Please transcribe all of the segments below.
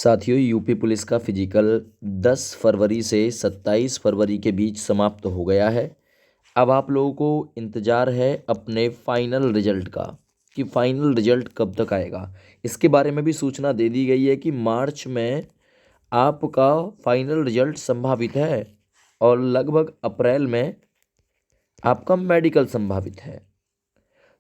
साथियों, UP police का physical 10 फरवरी से 27 फरवरी के बीच समाप्त हो गया है। अब आप लोगों को इंतज़ार है अपने फाइनल रिजल्ट का कि फाइनल रिजल्ट कब तक आएगा। इसके बारे में भी सूचना दे दी गई है कि मार्च में आपका फाइनल रिजल्ट संभावित है और लगभग अप्रैल में आपका मेडिकल संभावित है।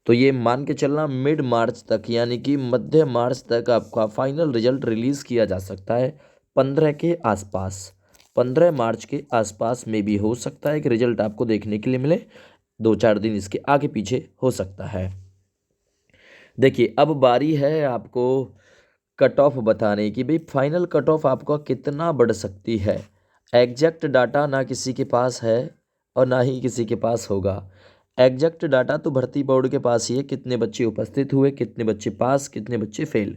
तो ये मान के चलना मिड मार्च तक यानी कि मध्य मार्च तक आपका फाइनल रिजल्ट रिलीज़ किया जा सकता है। 15 के आसपास, 15 मार्च के आसपास में भी हो सकता है कि रिजल्ट आपको देखने के लिए मिले। 2-4 दिन इसके आगे पीछे हो सकता है। देखिए, अब बारी है आपको कट ऑफ बताने की। भाई फाइनल कट ऑफ आपका कितना बढ़ सकती है। एग्जैक्ट डाटा ना किसी के पास है और ना ही किसी के पास होगा। एग्जैक्ट डाटा तो भर्ती बोर्ड के पास ही है, कितने बच्चे उपस्थित हुए, कितने बच्चे पास, कितने बच्चे फेल।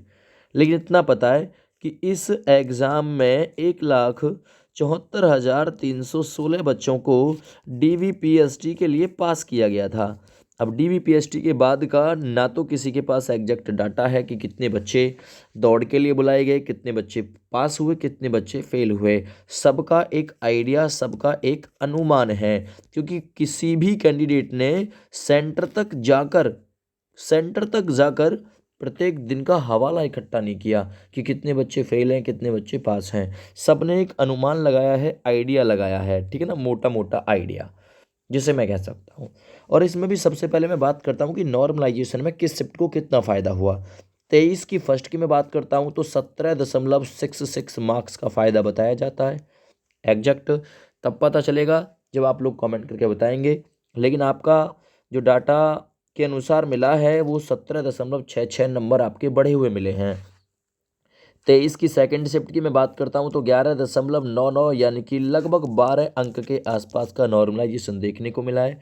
लेकिन इतना पता है कि इस एग्ज़ाम में 1,74,316 बच्चों को DVPST के लिए पास किया गया था। अब DVPST के बाद का ना तो किसी के पास एग्जैक्ट डाटा है कि कितने बच्चे दौड़ के लिए बुलाए गए, कितने बच्चे पास हुए, कितने बच्चे फेल हुए। सबका एक आइडिया, सबका एक अनुमान है, क्योंकि किसी भी कैंडिडेट ने सेंटर तक जाकर प्रत्येक दिन का हवाला इकट्ठा नहीं किया कि कितने बच्चे फेल हैं, कितने बच्चे पास हैं। सबने एक अनुमान लगाया है, आइडिया लगाया है, ठीक है ना, मोटा मोटा आइडिया जिसे मैं कह सकता हूँ। और इसमें भी सबसे पहले मैं बात करता हूँ कि नॉर्मलाइजेशन में किस शिफ्ट को कितना फ़ायदा हुआ। 23 की फर्स्ट की मैं बात करता हूँ तो 17.66 मार्क्स का फ़ायदा बताया जाता है। एग्जैक्ट तब पता चलेगा जब आप लोग कमेंट करके बताएंगे, लेकिन आपका जो डाटा के अनुसार मिला है वो 17.66 नंबर आपके बढ़े हुए मिले हैं। 23 की सेकंड शिफ्ट की मैं बात करता हूं तो 11.99 यानी कि लगभग 12 अंक के आसपास का नॉर्मलाइजेशन देखने को मिला है।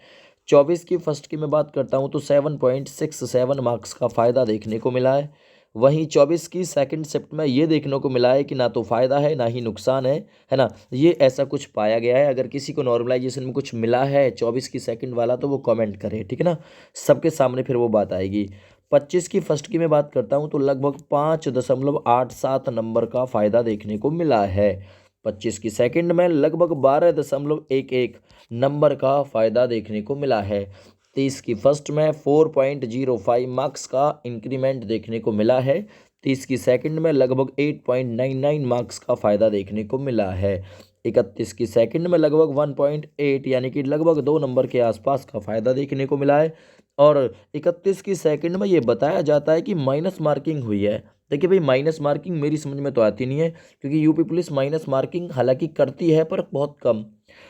24 की फर्स्ट की मैं बात करता हूं तो 7.67 मार्क्स का फ़ायदा देखने को मिला है। वहीं 24 की सेकंड शिफ्ट में ये देखने को मिला है कि ना तो फ़ायदा है ना ही नुकसान है ना, ये ऐसा कुछ पाया गया है। अगर किसी को नॉर्मलाइजेशन में कुछ मिला है 24 की सेकंड वाला तो वो कमेंट करे, ठीक है ना, सबके सामने फिर वो बात आएगी। 25 की फर्स्ट की मैं बात करता हूं तो लगभग 5.87 नंबर का फ़ायदा देखने को मिला है। 25 की सेकंड में लगभग 12.11 नंबर का फ़ायदा देखने को मिला है। 30 की फर्स्ट में 4.05 मार्क्स का इंक्रीमेंट देखने को मिला है। 30 की सेकंड में लगभग 8.99 मार्क्स का फ़ायदा देखने को मिला है। 31 की सेकंड में लगभग 1.8 यानी कि लगभग 2 नंबर के आसपास का फ़ायदा देखने को मिला है। और 31 की सेकंड में ये बताया जाता है कि माइनस मार्किंग हुई है। देखिए भाई, माइनस मार्किंग मेरी समझ में तो आती नहीं है, क्योंकि यूपी पुलिस माइनस मार्किंग हालांकि करती है पर बहुत कम।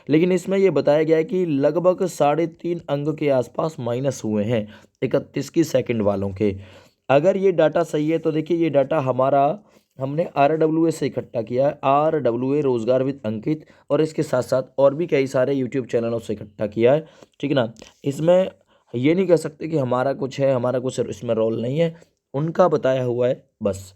लेकिन इसमें यह बताया गया है कि लगभग 3.5 अंक के आसपास माइनस हुए हैं 31 की सेकंड वालों के। अगर ये डाटा सही है तो देखिए, ये डाटा हमने RWA से इकट्ठा किया है। RWA रोजगार विद अंकित, और इसके साथ साथ और भी कई सारे यूट्यूब चैनलों से इकट्ठा किया है, ठीक है ना। इसमें ये नहीं कह सकते कि हमारा कुछ है, हमारा कुछ इसमें रोल नहीं है, उनका बताया हुआ है बस।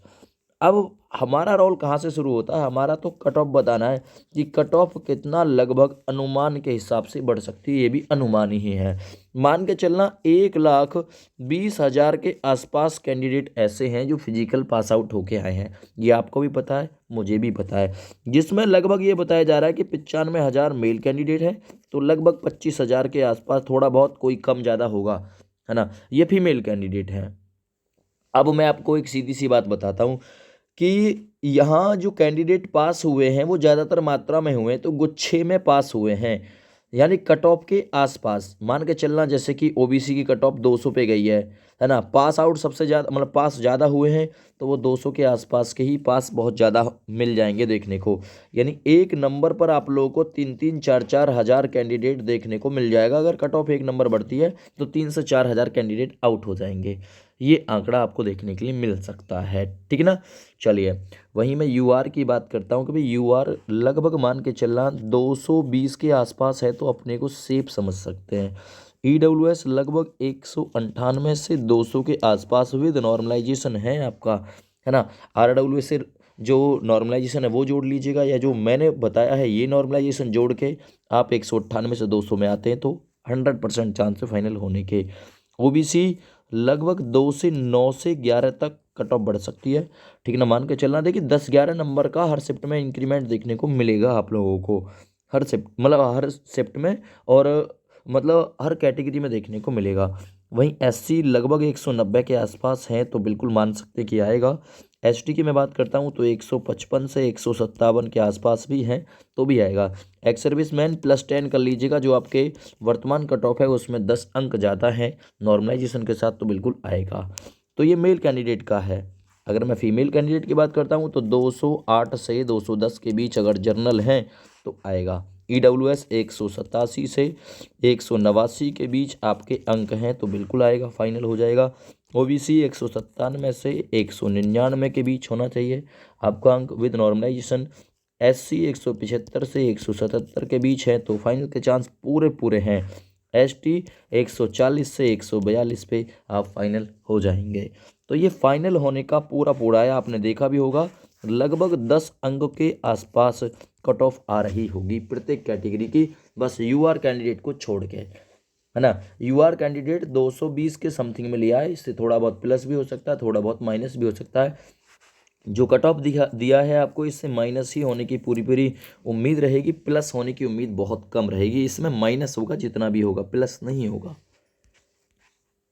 अब हमारा रोल कहाँ से शुरू होता है, हमारा तो कट ऑफ बताना है कि कट ऑफ कितना लगभग अनुमान के हिसाब से बढ़ सकती है, ये भी अनुमान ही है। मान के चलना 1,20,000 के आसपास कैंडिडेट ऐसे हैं जो फिजिकल पास आउट होके आए हैं। ये आपको भी पता है, मुझे भी पता है, जिसमें लगभग ये बताया जा रहा है कि 95,000 मेल कैंडिडेट है, तो लगभग 25,000 के आसपास, थोड़ा बहुत कोई कम ज़्यादा होगा, है ना, ये फीमेल कैंडिडेट हैं। अब मैं आपको एक सीधी सी बात बताता हूँ कि यहाँ जो कैंडिडेट पास हुए हैं वो ज़्यादातर मात्रा में हुए हैं, तो गुच्छे में पास हुए हैं, यानी कट ऑफ के आसपास। मान के चलना जैसे कि ओबीसी की कट ऑफ 200 पे गई है ना, पास आउट सबसे ज़्यादा, मतलब पास ज़्यादा हुए हैं, तो वो 200 के आसपास के ही पास बहुत ज़्यादा मिल जाएंगे देखने को। यानी एक नंबर पर आप लोगों को 3-3, 4-4 हज़ार कैंडिडेट देखने को मिल जाएगा। अगर कट ऑफ एक नंबर बढ़ती है तो 3 से 4 हज़ार कैंडिडेट आउट हो जाएंगे। ये आंकड़ा आपको देखने के लिए मिल सकता है, ठीक है ना। चलिए, वहीं मैं यूआर की बात करता हूँ कि भाई यूआर लगभग मान के चलना 220 के आसपास है, तो अपने को सेफ समझ सकते हैं। ईडब्ल्यूएस लगभग 198 से 200 के आसपास विद नॉर्मलाइजेशन है आपका, है ना। आरडब्ल्यूएस से जो नॉर्मलाइजेशन है वो जोड़ लीजिएगा, या जो मैंने बताया है ये नॉर्मलाइजेशन जोड़ के आप 198 से 200 में आते हैं, तो 100% चांस है फाइनल होने के। ओबीसी लगभग 2 से 9 से 11 तक कट ऑफ बढ़ सकती है, ठीक ना। मान के चलना, देखिए 10-11 नंबर का हर शिफ्ट में इंक्रीमेंट देखने को मिलेगा आप लोगों को, हर शिफ्ट मतलब हर शिफ्ट में, और मतलब हर कैटेगरी में देखने को मिलेगा। वहीं एससी लगभग 190 के आसपास है, तो बिल्कुल मान सकते कि आएगा। एसटी की मैं बात करता हूँ तो 155 से 157 के आसपास भी हैं, तो भी आएगा। एक्स सर्विस मैन +10 कर लीजिएगा, जो आपके वर्तमान कट ऑफ है उसमें 10 अंक ज़्यादा है नॉर्मलाइजेशन के साथ, तो बिल्कुल आएगा। तो ये मेल कैंडिडेट का है। अगर मैं फीमेल कैंडिडेट की बात करता हूँ तो 208 से 210 के बीच अगर जर्नल हैं तो आएगा। EWS 187 से 189 के बीच आपके अंक हैं तो बिल्कुल आएगा, फाइनल हो जाएगा। OBC 197 से 199 के बीच होना चाहिए आपका अंक विद नॉर्मलाइजेशन। SC 175 से 177 के बीच है तो फाइनल के चांस पूरे पूरे हैं। ST 140 से 142 पे आप फाइनल हो जाएंगे। तो ये फाइनल होने का पूरा पूरा है, आपने देखा भी होगा लगभग 10 अंक के आसपास कट ऑफ आ रही होगी प्रत्येक कैटेगरी की, बस UR कैंडिडेट को छोड़ के, है ना। UR कैंडिडेट 220 के समथिंग में लिया है, इससे थोड़ा बहुत प्लस भी हो सकता है, थोड़ा बहुत माइनस भी हो सकता है। जो कट ऑफ दिया है आपको, इससे माइनस ही होने की पूरी पूरी उम्मीद रहेगी, प्लस होने की उम्मीद बहुत कम रहेगी। इसमें माइनस होगा जितना भी होगा, प्लस नहीं होगा।